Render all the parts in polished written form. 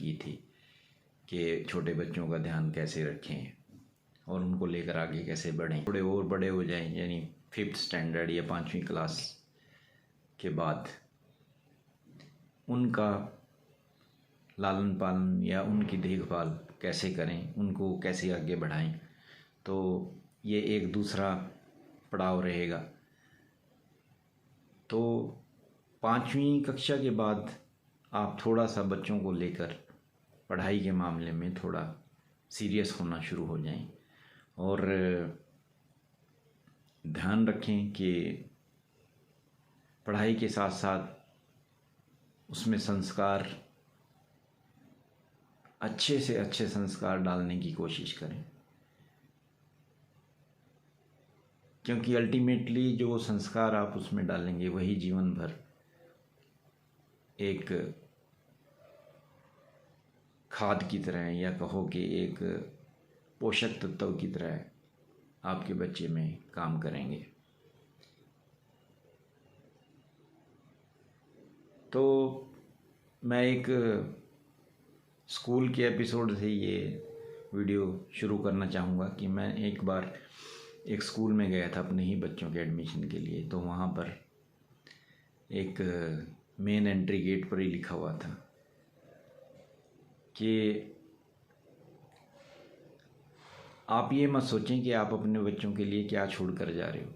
की थी कि छोटे बच्चों का ध्यान कैसे रखें और उनको लेकर आगे कैसे बढ़ें, थोड़े और बड़े हो जाएं, यानी 5th स्टैंडर्ड या 5वीं क्लास के बाद उनका लालन पालन या उनकी देखभाल कैसे करें, उनको कैसे आगे बढ़ाएं। तो ये एक दूसरा पड़ाव रहेगा। तो 5वीं कक्षा के बाद आप थोड़ा सा बच्चों को लेकर पढ़ाई के मामले में थोड़ा सीरियस होना शुरू हो जाएं और ध्यान रखें कि पढ़ाई के साथ साथ उसमें संस्कार, अच्छे से अच्छे संस्कार डालने की कोशिश करें, क्योंकि अल्टीमेटली जो संस्कार आप उसमें डालेंगे वही जीवन भर एक खाद की तरह, या कहो कि एक पोषक तत्व की तरह आपके बच्चे में काम करेंगे। तो मैं एक स्कूल के एपिसोड से ये वीडियो शुरू करना चाहूँगा कि मैं एक बार एक स्कूल में गया था अपने ही बच्चों के एडमिशन के लिए। तो वहाँ पर एक मेन एंट्री गेट पर ही लिखा हुआ था कि आप ये मत सोचें कि आप अपने बच्चों के लिए क्या छोड़ कर जा रहे हो,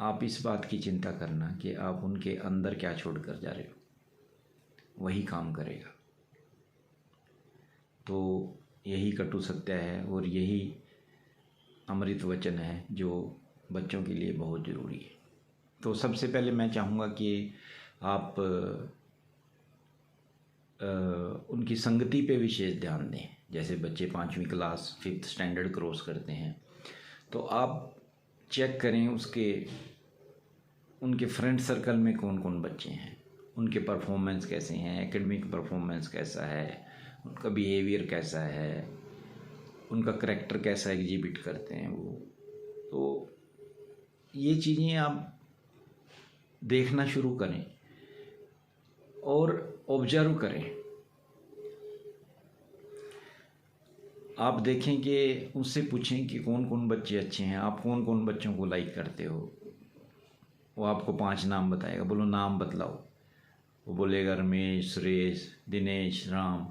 आप इस बात की चिंता करना कि आप उनके अंदर क्या छोड़ कर जा रहे हो, वही काम करेगा। तो यही कटु सत्य है और यही अमृत वचन है जो बच्चों के लिए बहुत ज़रूरी है। तो सबसे पहले मैं चाहूँगा कि आप उनकी संगति पे विशेष ध्यान दें। जैसे बच्चे 5वीं क्लास 5th स्टैंडर्ड क्रॉस करते हैं तो आप चेक करें उनके फ्रेंड सर्कल में कौन कौन बच्चे हैं, उनके परफॉर्मेंस कैसे हैं, एकेडमिक परफॉर्मेंस कैसा है, उनका बिहेवियर कैसा है, उनका करैक्टर कैसा एग्जिबिट करते हैं वो। तो ये चीज़ें आप देखना शुरू करें और ऑब्जर्व करें। आप देखें कि उससे पूछें कि कौन कौन बच्चे अच्छे हैं, आप कौन कौन बच्चों को लाइक करते हो। वो आपको 5 नाम बताएगा, बोलो नाम बतलाओ। वो बोलेगा रमेश, सुरेश, दिनेश, राम।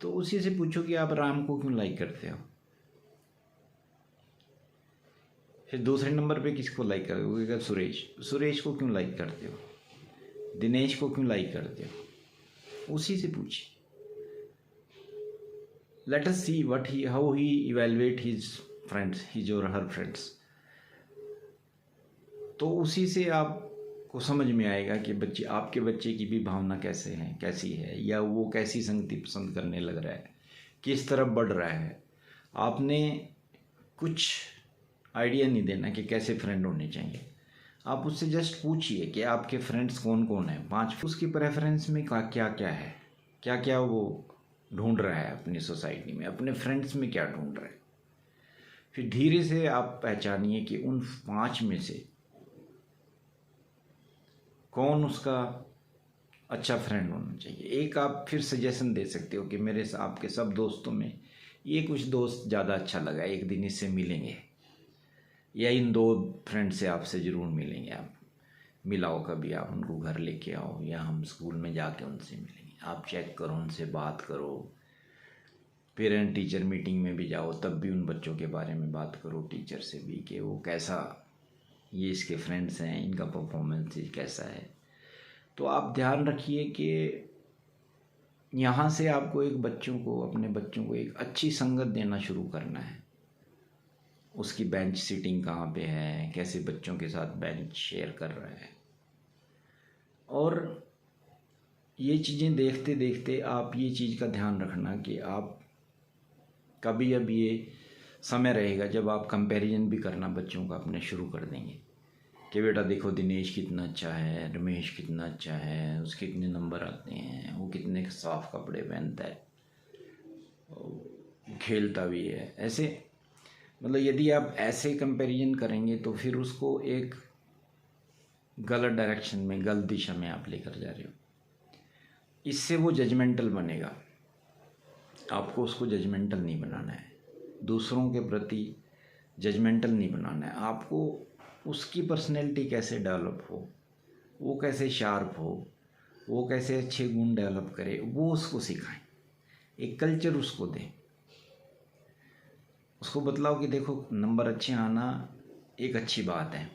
तो उसी से पूछो कि आप राम को क्यों लाइक करते हो। फिर दूसरे नंबर पे किसको लाइक करोगे, वो कहेगा सुरेश। सुरेश को क्यों लाइक करते हो, दिनेश को क्यों लाइक करते हो, उसी से पूछिए। Let us see how he evaluate his friends, his और हर फ्रेंड्स। तो उसी से आपको समझ में आएगा कि आपके बच्चे की भी भावना कैसी है, या वो कैसी संगति पसंद करने लग रहा है, किस तरफ बढ़ रहा है। आपने कुछ आइडिया नहीं देना कि कैसे फ्रेंड होने चाहिए। आप उससे जस्ट पूछिए कि आपके फ्रेंड्स कौन कौन हैं, 5, उसकी प्रेफरेंस में क्या क्या है, क्या क्या वो ढूंढ रहा है अपनी सोसाइटी में, अपने फ्रेंड्स में क्या ढूंढ रहा है। फिर धीरे से आप पहचानिए कि उन 5 में से कौन उसका अच्छा फ्रेंड होना चाहिए। एक आप फिर सजेशन दे सकते हो कि मेरे आपके सब दोस्तों में ये कुछ दोस्त ज़्यादा अच्छा लगा, एक दिन इससे मिलेंगे, या इन 2 फ्रेंड से आपसे ज़रूर मिलेंगे। आप मिलाओ कभी, आप उनको घर लेके आओ, या हम स्कूल में जाके उनसे मिलेंगे। आप चेक करो, उनसे बात करो। पेरेंट टीचर मीटिंग में भी जाओ, तब भी उन बच्चों के बारे में बात करो टीचर से भी कि वो कैसा, ये इसके फ्रेंड्स हैं, इनका परफॉर्मेंस कैसा है। तो आप ध्यान रखिए कि यहाँ से आपको अपने बच्चों को एक अच्छी संगत देना शुरू करना है। उसकी बेंच सीटिंग कहाँ पे है, कैसे बच्चों के साथ बेंच शेयर कर रहा है। और ये चीज़ें देखते देखते आप ये चीज़ का ध्यान रखना कि आप कभी अब ये समय रहेगा जब आप कंपैरिजन भी करना बच्चों का अपने शुरू कर देंगे कि बेटा देखो दिनेश कितना अच्छा है, रमेश कितना अच्छा है, उसके कितने नंबर आते हैं, वो कितने साफ कपड़े पहनता है, खेलता भी है। ऐसे मतलब यदि आप ऐसे कंपैरिजन करेंगे तो फिर उसको एक गलत डायरेक्शन में, गलत दिशा में आप लेकर जा रहे हो। इससे वो जजमेंटल बनेगा। आपको उसको जजमेंटल नहीं बनाना है, दूसरों के प्रति जजमेंटल नहीं बनाना है। आपको उसकी पर्सनैलिटी कैसे डेवलप हो, वो कैसे शार्प हो, वो कैसे अच्छे गुण डेवलप करे, वो उसको सिखाएं। एक कल्चर उसको दें, उसको बतलाओ कि देखो नंबर अच्छे आना एक अच्छी बात है,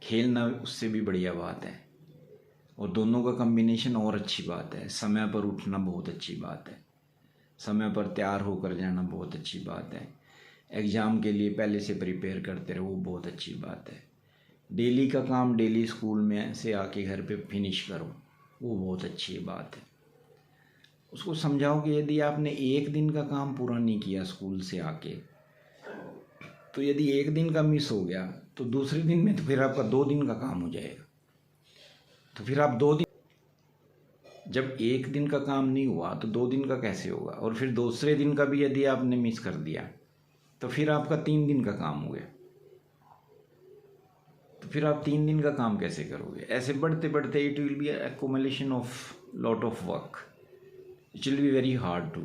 खेलना उससे भी बढ़िया बात है, और दोनों का कम्बिनेशन और अच्छी बात है। समय पर उठना बहुत अच्छी बात है, समय पर तैयार होकर जाना बहुत अच्छी बात है, एग्ज़ाम के लिए पहले से प्रिपेयर करते रहो वो बहुत अच्छी बात है, डेली का काम डेली स्कूल में से आके घर पे फिनिश करो वो बहुत अच्छी बात है। उसको समझाओ कि यदि आपने एक दिन का काम पूरा नहीं किया स्कूल से आके, तो यदि एक दिन का मिस हो गया तो दूसरे दिन में तो फिर आपका 2 दिन का काम हो जाएगा। तो फिर आप 2 दिन, जब एक दिन का काम नहीं हुआ तो 2 दिन का कैसे होगा, और फिर दूसरे दिन का भी यदि आपने मिस कर दिया तो फिर आपका 3 दिन का काम हो गया। तो फिर आप 3 दिन का काम कैसे करोगे? ऐसे बढ़ते बढ़ते it will be accumulation of lot of work, it will be very hard to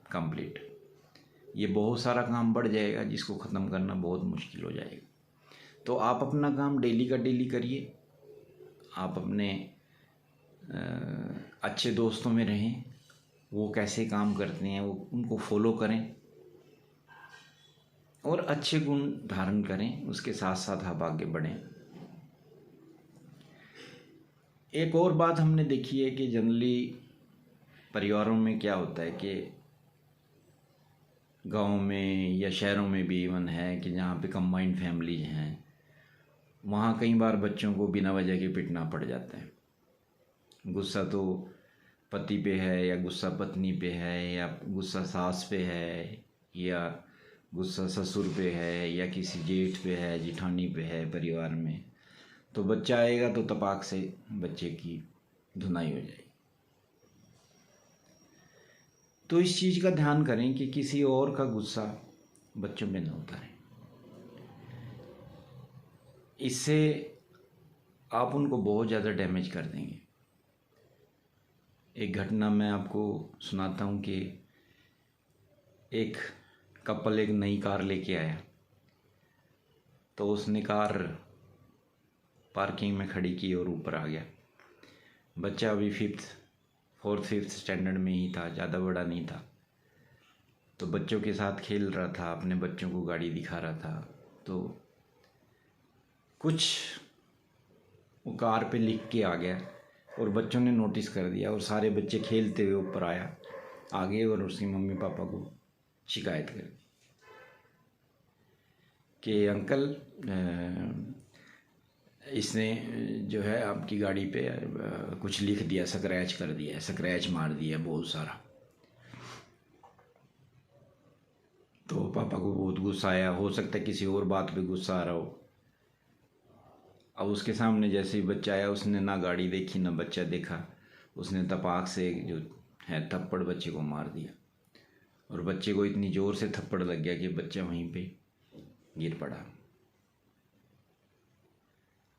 complete. ये बहुत सारा काम बढ़ जाएगा जिसको ख़त्म करना बहुत मुश्किल हो जाएगा। तो आप अपना काम डेली का डेली करिए, आप अपने अच्छे दोस्तों में रहें, वो कैसे काम करते हैं वो उनको फॉलो करें और अच्छे गुण धारण करें, उसके साथ साथ आप आगे बढ़ें। एक और बात हमने देखी है कि जनरली परिवारों में क्या होता है कि गाँव में या शहरों में भी इवन है कि जहाँ पे कंबाइंड फैमिलीज हैं, वहाँ कई बार बच्चों को बिना वजह के पिटना पड़ जाता है। गुस्सा तो पति पे है या गुस्सा पत्नी पे है या गुस्सा सास पे है या गुस्सा ससुर पे है या किसी जेठ पे है, जिठानी पे है परिवार में, तो बच्चा आएगा तो तपाक से बच्चे की धुनाई हो जाएगी। तो इस चीज़ का ध्यान करें कि किसी और का गुस्सा बच्चों में न उतारें, इससे आप उनको बहुत ज़्यादा डैमेज कर देंगे। एक घटना मैं आपको सुनाता हूँ कि एक कपल एक नई कार लेके आया, तो उसने कार पार्किंग में खड़ी की और ऊपर आ गया। बच्चा अभी 4th 5th स्टैंडर्ड में ही था, ज़्यादा बड़ा नहीं था। तो बच्चों के साथ खेल रहा था, अपने बच्चों को गाड़ी दिखा रहा था, तो कुछ वो कार पे लिख के आ गया और बच्चों ने नोटिस कर दिया और सारे बच्चे खेलते हुए ऊपर आया आगे और उसकी मम्मी पापा को शिकायत कर कि अंकल इसने जो है आपकी गाड़ी पे कुछ लिख दिया, स्क्रैच कर दिया, स्क्रैच मार दिया बहुत सारा। तो पापा को बहुत गुस्सा आया, हो सकता है किसी और बात पे गुस्सा आ रहा हो। अब उसके सामने जैसे ही बच्चा आया उसने ना गाड़ी देखी ना बच्चा देखा, उसने तपाक से जो है थप्पड़ बच्चे को मार दिया और बच्चे को इतनी ज़ोर से थप्पड़ लग गया कि बच्चा वहीं पे गिर पड़ा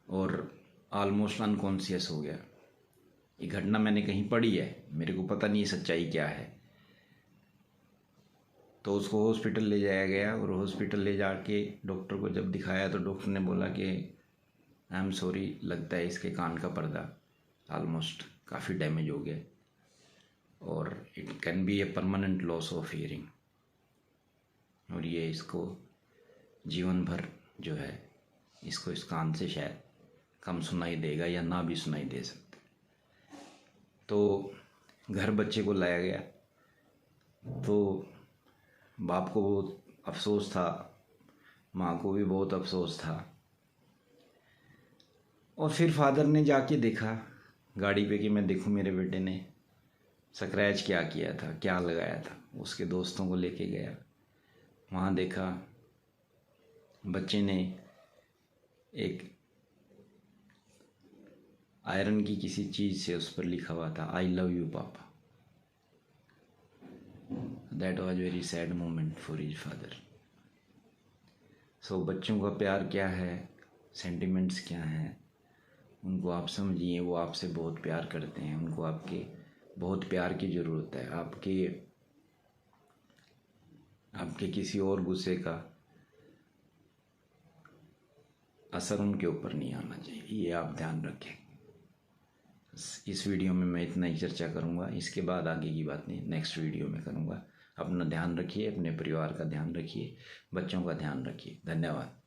और ऑलमोस्ट अनकॉन्शियस हो गया। ये घटना मैंने कहीं पढ़ी है, मेरे को पता नहीं सच्चाई क्या है। तो उसको हॉस्पिटल ले जाया गया और हॉस्पिटल ले जाके डॉक्टर को जब दिखाया तो डॉक्टर ने बोला कि आई एम सॉरी, लगता है इसके कान का पर्दा ऑलमोस्ट काफ़ी डैमेज हो गया और it can be a permanent loss of hearing, और ये इसको जीवन भर जो है इसको इस कान से शायद कम सुनाई देगा या ना भी सुनाई दे सकता। तो घर बच्चे को लाया गया तो बाप को बहुत अफसोस था, माँ को भी बहुत अफसोस था, और फिर फादर ने जाके देखा गाड़ी पे कि मैं देखूं मेरे बेटे ने स्क्रैच क्या किया था, क्या लगाया था। उसके दोस्तों को लेके गया, वहाँ देखा बच्चे ने एक आयरन की किसी चीज़ से उस पर लिखा हुआ था I love you papa. That was very sad moment for his father. So बच्चों का प्यार क्या है, सेंटिमेंट्स क्या हैं, उनको आप समझिए, वो आपसे बहुत प्यार करते हैं, उनको आपके बहुत प्यार की ज़रूरत है। आपके किसी और गुस्से का असर उनके ऊपर नहीं आना चाहिए, ये आप ध्यान रखें। इस वीडियो में मैं इतना ही चर्चा करूँगा, इसके बाद आगे की बात नहीं नेक्स्ट वीडियो में करूँगा। अपना ध्यान रखिए, अपने परिवार का ध्यान रखिए, बच्चों का ध्यान रखिए। धन्यवाद।